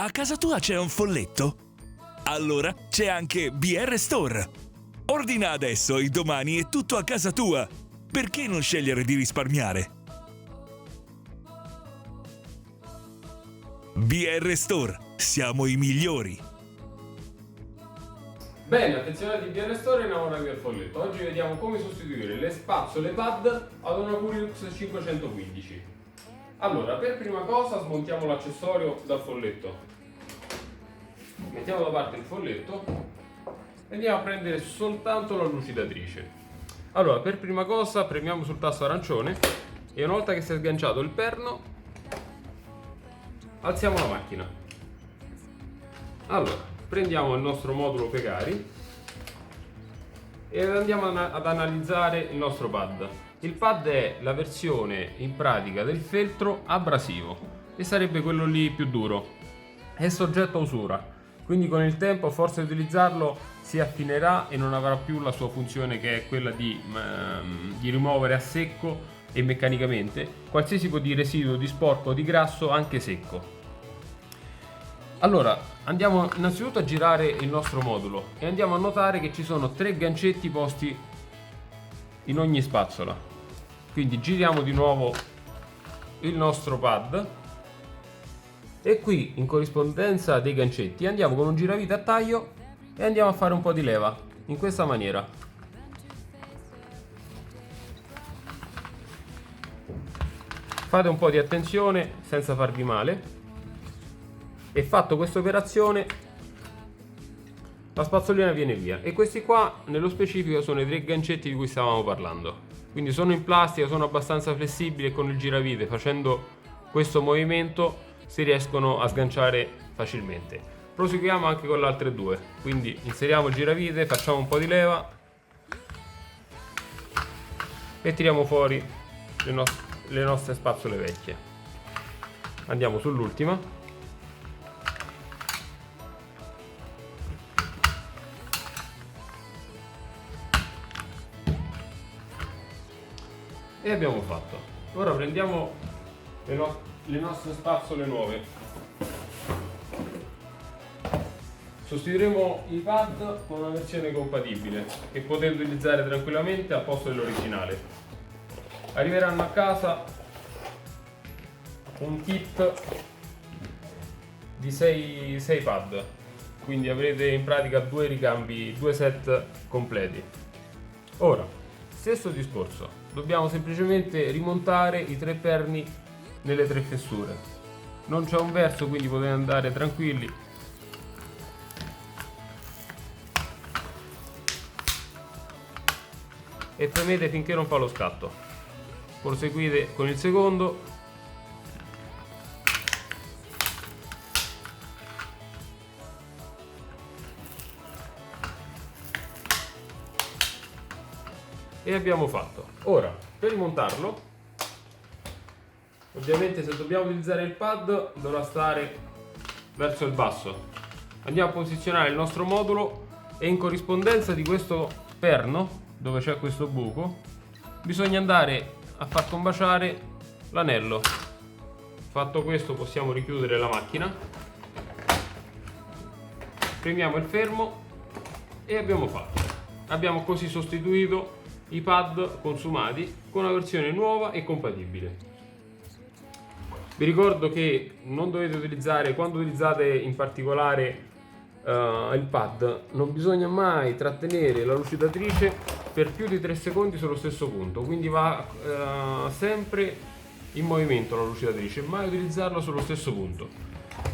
A casa tua c'è un folletto? Allora c'è anche BR Store. Ordina adesso e domani è tutto a casa tua. Perché non scegliere di risparmiare? BR Store, siamo i migliori. Bene, attenzione di BR Store, innamorati del folletto. Oggi vediamo come sostituire le spazzole pad ad una Pulilux 515. Allora, per prima cosa smontiamo l'accessorio dal folletto. Mettiamo da parte il folletto e andiamo a prendere soltanto la lucidatrice. Allora, per prima cosa premiamo sul tasto arancione e una volta che si è sganciato il perno alziamo la macchina. Allora, prendiamo il nostro modulo Pecari e andiamo ad analizzare il nostro pad. Il pad è la versione in pratica del feltro abrasivo e sarebbe quello lì più duro. È soggetto a usura, quindi con il tempo a forza di utilizzarlo si affinerà e non avrà più la sua funzione, che è quella di rimuovere a secco e meccanicamente qualsiasi tipo di residuo di sporco o di grasso anche secco. Allora, andiamo innanzitutto a girare il nostro modulo e andiamo a notare che ci sono 3 gancetti posti in ogni spazzola. Quindi giriamo di nuovo il nostro pad e qui, in corrispondenza dei gancetti, andiamo con un giravite a taglio e andiamo a fare un po' di leva in questa maniera. Fate un po' di attenzione senza farvi male. E fatto questa operazione la spazzolina viene via. E questi qua nello specifico sono i 3 gancetti di cui stavamo parlando. Quindi sono in plastica, sono abbastanza flessibili e con il giravite, facendo questo movimento, si riescono a sganciare facilmente. Proseguiamo anche con le altre 2. Quindi inseriamo il giravite, facciamo un po' di leva e tiriamo fuori le nostre spazzole vecchie. Andiamo sull'ultima. E abbiamo fatto. Ora prendiamo le nostre spazzole nuove. Sostituiremo i pad con una versione compatibile che potete utilizzare tranquillamente al posto dell'originale. Arriveranno a casa un kit di 6 pad, quindi avrete in pratica 2 ricambi, 2 set completi. Ora, stesso discorso, dobbiamo semplicemente rimontare i 3 perni nelle 3 fessure. Non c'è un verso, quindi potete andare tranquilli. E premete finché non fa lo scatto. Proseguite con il secondo. E abbiamo fatto. Ora, per rimontarlo, ovviamente se dobbiamo utilizzare il pad dovrà stare verso il basso. Andiamo a posizionare il nostro modulo e in corrispondenza di questo perno, dove c'è questo buco, bisogna andare a far combaciare l'anello. Fatto questo possiamo richiudere la macchina, premiamo il fermo e abbiamo fatto. Abbiamo così sostituito i pad consumati con una versione nuova e compatibile. Vi ricordo che non dovete utilizzare, quando utilizzate in particolare il pad, non bisogna mai trattenere la lucidatrice per più di 3 secondi sullo stesso punto, quindi va sempre in movimento la lucidatrice, mai utilizzarla sullo stesso punto.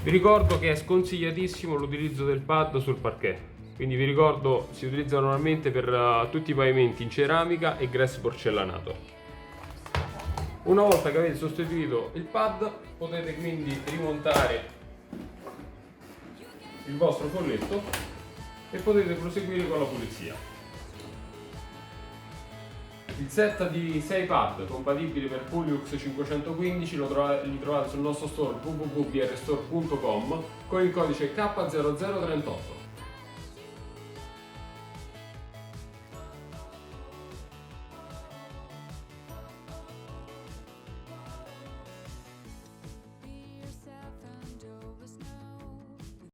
Vi ricordo che è sconsigliatissimo l'utilizzo del pad sul parquet, quindi vi ricordo si utilizza normalmente per tutti i pavimenti in ceramica e grass porcellanato. Una volta che avete sostituito il pad potete quindi rimontare il vostro folletto e potete proseguire con la pulizia. Il set di 6 pad compatibili per Pulilux 515 li trovate sul nostro store www.brstore.com con il codice K0038.